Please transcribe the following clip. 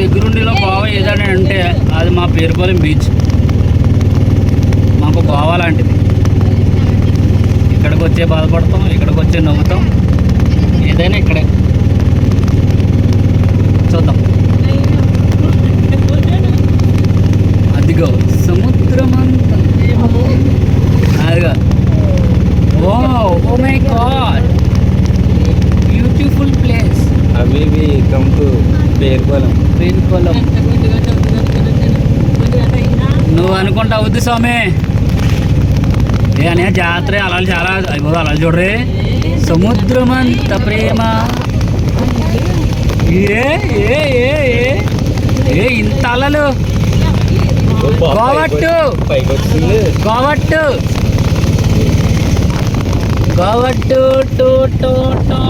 దగ్గరుండిలో గోవా ఏదని అంటే అది మా పేరుపాలెం బీచ్. మాకు గోవా లాంటిది. ఇక్కడికి వచ్చే బాధపడతాం, ఇక్కడికి వచ్చే నవ్వుతాం, ఏదైనా ఇక్కడే. చూద్దాం. అదిగో సముద్రం అంతా, అదిగో. Oh my God, beautiful place. అవి కమ్ టు పేరుపాలెం. నువ్వు అనుకుంటా అవుద్ది స్వామి. ఏ అనే జాతర అలా చాలా అయిపోదు. అలా చూడరే, సముద్రం అంత ప్రేమ. ఏ ఏ ఏ ఏ ఇంత అలలు. గోవట్టు గోవట్టు గోవట్టు టూ టూ టూ